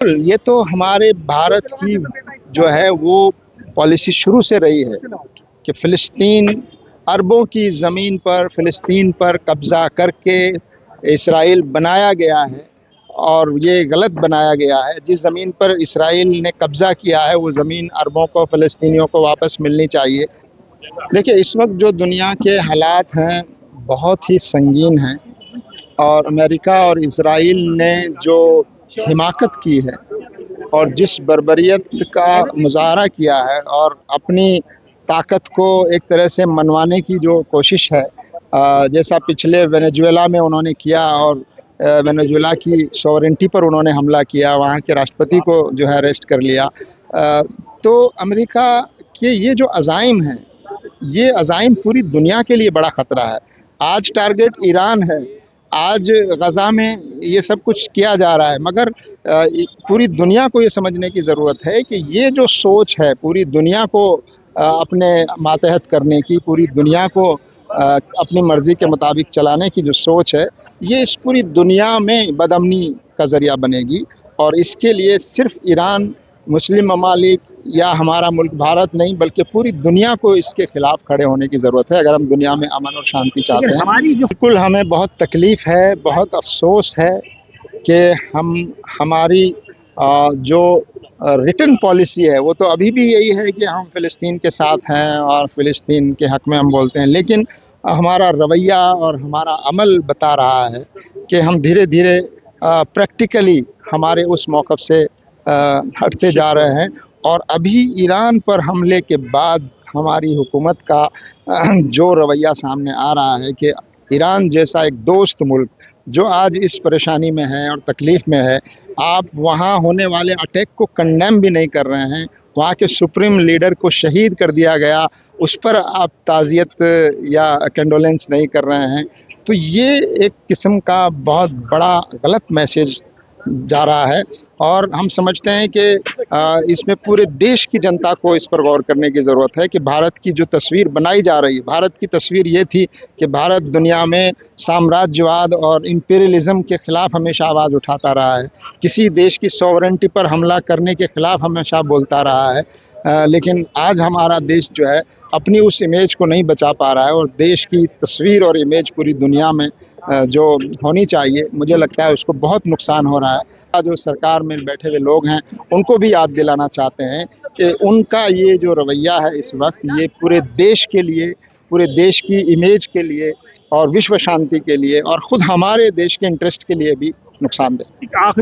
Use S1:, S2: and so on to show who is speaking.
S1: ये तो हमारे भारत की जो है वो पॉलिसी शुरू से रही है कि फ़िलिस्तीन अरबों की ज़मीन पर फ़िलिस्तीन पर कब्ज़ा करके इसराइल बनाया गया है और ये गलत बनाया गया है। जिस ज़मीन पर इसराइल ने कब्ज़ा किया है वो ज़मीन अरबों को फ़िलिस्तीनियों को वापस मिलनी चाहिए। देखिए, इस वक्त जो दुनिया के हालात हैं बहुत ही संगीन हैं और अमेरिका और इसराइल ने जो हिमाकत की है और जिस बर्बरियत का मुजाहरा किया है और अपनी ताकत को एक तरह से मनवाने की जो कोशिश है, जैसा पिछले वेनेजुएला में उन्होंने किया और वेनेजुएला की सॉवरेंटी पर उन्होंने हमला किया, वहाँ के राष्ट्रपति को जो है अरेस्ट कर लिया। तो अमेरिका के ये जो अज़ाइम हैं, ये अज़ाइम पूरी दुनिया के लिए बड़ा ख़तरा है। आज टारगेट ईरान है, आज गज़ा में ये सब कुछ किया जा रहा है, मगर पूरी दुनिया को ये समझने की ज़रूरत है कि ये जो सोच है पूरी दुनिया को अपने मातहत करने की, पूरी दुनिया को अपनी मर्ज़ी के मुताबिक चलाने की जो सोच है, ये इस पूरी दुनिया में बदअमनी का ज़रिया बनेगी। और इसके लिए सिर्फ ईरान, मुस्लिम ममालिक या हमारा मुल्क भारत नहीं बल्कि पूरी दुनिया को इसके खिलाफ खड़े होने की ज़रूरत है अगर हम दुनिया में अमन और शांति चाहते हैं। बिल्कुल, हमें बहुत तकलीफ़ है, बहुत अफसोस है कि हमारी जो रिटन पॉलिसी है वो तो अभी भी यही है कि हम फ़िलिस्तीन के साथ हैं और फ़िलिस्तीन के हक़ में हम बोलते हैं, लेकिन हमारा रवैया और हमारा अमल बता रहा है कि हम धीरे धीरे प्रैक्टिकली हमारे उस मौक़िफ़ से हटते जा रहे हैं। और अभी ईरान पर हमले के बाद हमारी हुकूमत का जो रवैया सामने आ रहा है कि ईरान जैसा एक दोस्त मुल्क जो आज इस परेशानी में है और तकलीफ़ में है, आप वहाँ होने वाले अटैक को कंडेम भी नहीं कर रहे हैं। वहाँ के सुप्रीम लीडर को शहीद कर दिया गया, उस पर आप ताज़ियत या कंडोलेंस नहीं कर रहे हैं। तो ये एक किस्म का बहुत बड़ा गलत मैसेज जा रहा है और हम समझते हैं कि इसमें पूरे देश की जनता को इस पर गौर करने की ज़रूरत है कि भारत की जो तस्वीर बनाई जा रही है, भारत की तस्वीर ये थी कि भारत दुनिया में साम्राज्यवाद और इम्पीरियलिज़म के ख़िलाफ़ हमेशा आवाज़ उठाता रहा है, किसी देश की सॉवरेंटी पर हमला करने के ख़िलाफ़ हमेशा बोलता रहा है। लेकिन आज हमारा देश जो है अपनी उस इमेज को नहीं बचा पा रहा है और देश की तस्वीर और इमेज पूरी दुनिया में जो होनी चाहिए, मुझे लगता है उसको बहुत नुकसान हो रहा है। जो सरकार में बैठे हुए लोग हैं उनको भी याद दिलाना चाहते हैं कि उनका ये जो रवैया है इस वक्त ये पूरे देश के लिए, पूरे देश की इमेज के लिए और विश्व शांति के लिए और ख़ुद हमारे देश के इंटरेस्ट के लिए भी नुकसानदेह।